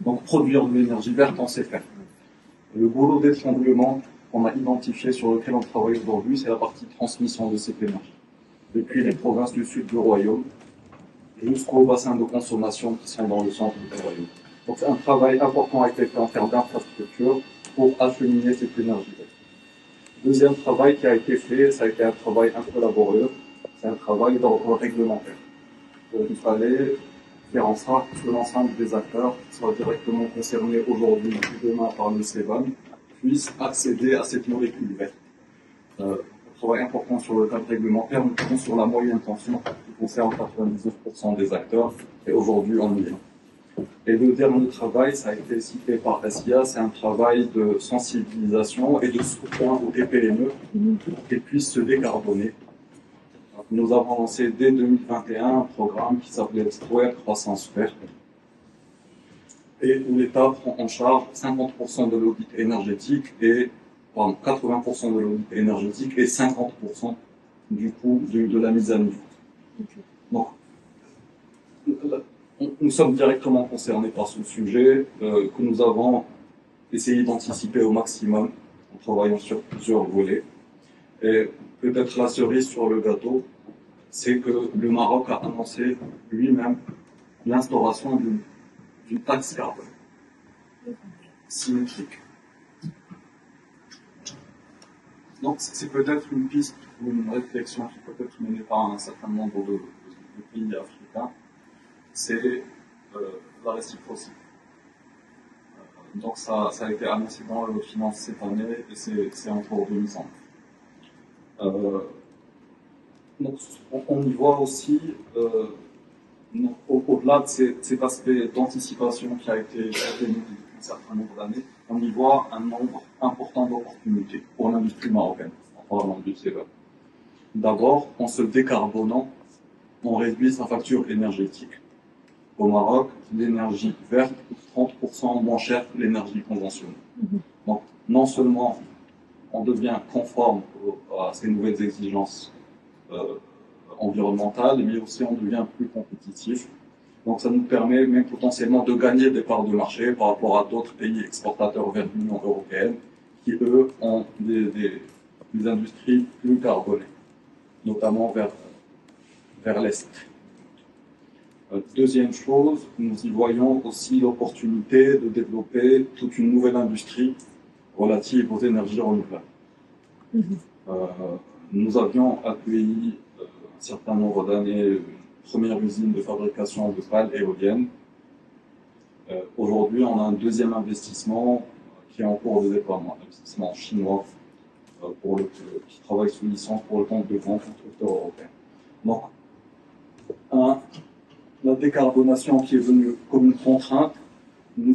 Donc produire de l'énergie verte, on sait faire. Le boulot d'étranglement qu'on a identifié sur lequel on travaille aujourd'hui, c'est la partie transmission de cette énergie. Depuis les provinces du sud du royaume jusqu'aux bassins de consommation qui sont dans le centre du royaume. Donc un travail important a été fait en termes d'infrastructure pour acheminer cette énergie verte. Deuxième travail qui a été fait, ça a été un travail un peu laborieux, c'est un travail d'ordre réglementaire. Il fallait faire en sorte que l'ensemble des acteurs qui soient directement concernés aujourd'hui ou demain par le CBAM puissent accéder à cette molécule verte. Un travail important sur le cadre réglementaire, notamment sur la moyenne tension qui concerne 99% des acteurs, et aujourd'hui on y est. Et le dernier travail, ça a été cité par SIA, c'est un travail de sensibilisation et de soutien aux TPME pour qu'ils puissent se décarboner. Nous avons lancé dès 2021 un programme qui s'appelait Square Croissance Verte et où l'État prend en charge 50% de l'audit énergétique et 80% de l'audit énergétique et 50% du coût de la mise à niveau. Donc, nous sommes directement concernés par ce sujet que nous avons essayé d'anticiper au maximum en travaillant sur plusieurs volets. Et peut-être la cerise sur le gâteau, c'est que le Maroc a annoncé lui-même l'instauration d'une taxe carbone symétrique. Donc c'est peut-être une piste ou une réflexion qui peut être menée par un certain nombre de pays africains, c'est la réciprocité. Donc ça a été annoncé dans la loi de finances cette année et c'est en cours de mise en œuvre. Donc, on y voit aussi, au-delà de cet aspect d'anticipation qui a été mené depuis un certain nombre d'années, on y voit un nombre important d'opportunités pour l'industrie marocaine, en parlant du CEVA. D'abord, en se décarbonant, on réduit sa facture énergétique. Au Maroc, l'énergie verte coûte 30% moins cher que l'énergie conventionnelle. Donc, non seulement on devient conforme à ces nouvelles exigences environnementales, mais aussi on devient plus compétitif. Donc ça nous permet même potentiellement de gagner des parts de marché par rapport à d'autres pays exportateurs vers l'Union européenne qui, eux, ont des industries plus carbonées, notamment vers l'Est. Deuxième chose, nous y voyons aussi l'opportunité de développer toute une nouvelle industrie relative aux énergies renouvelables. Nous avions accueilli un certain nombre d'années une première usine de fabrication de pales éoliennes. Aujourd'hui, on a un deuxième investissement qui est en cours de déploiement, un investissement chinois qui travaille sous licence pour le compte de grands constructeurs européens. Donc, la décarbonation qui est venue comme une contrainte, nous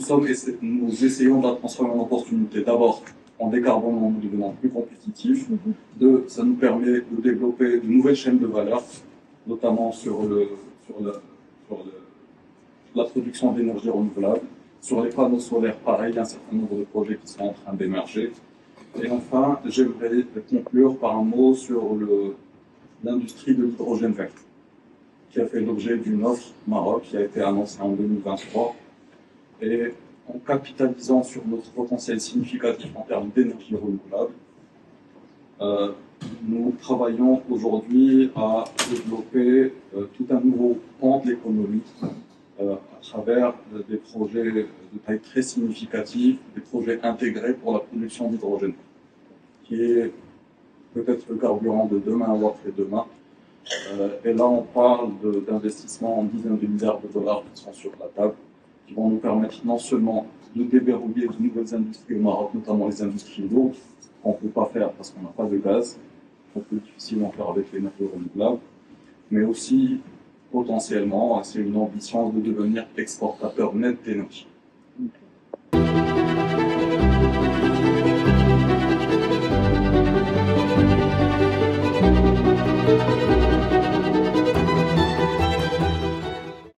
essayons de la transformer en opportunité. D'abord, en décarbonant, nous devenons plus compétitifs. Deux, ça nous permet de développer de nouvelles chaînes de valeur, notamment sur la production d'énergie renouvelable. Sur les panneaux solaires, pareil, il y a un certain nombre de projets qui sont en train d'émerger. Et enfin, j'aimerais conclure par un mot sur l'industrie de l'hydrogène vert, qui a fait l'objet d'une offre Maroc qui a été annoncée en 2023. Et en capitalisant sur notre potentiel significatif en termes d'énergie renouvelable, nous travaillons aujourd'hui à développer tout un nouveau pan de l'économie à travers des projets de taille très significative, des projets intégrés pour la production d'hydrogène, qui est peut-être le carburant de demain ou après-demain. Et là, on parle d'investissements en dizaines de milliards de dollars qui sont sur la table, qui vont nous permettre non seulement de déverrouiller de nouvelles industries au Maroc, notamment les industries lourdes, qu'on ne peut pas faire parce qu'on n'a pas de gaz, qu'on peut difficilement faire avec l'énergie renouvelable, mais aussi potentiellement, c'est une ambition de devenir exportateur net d'énergie.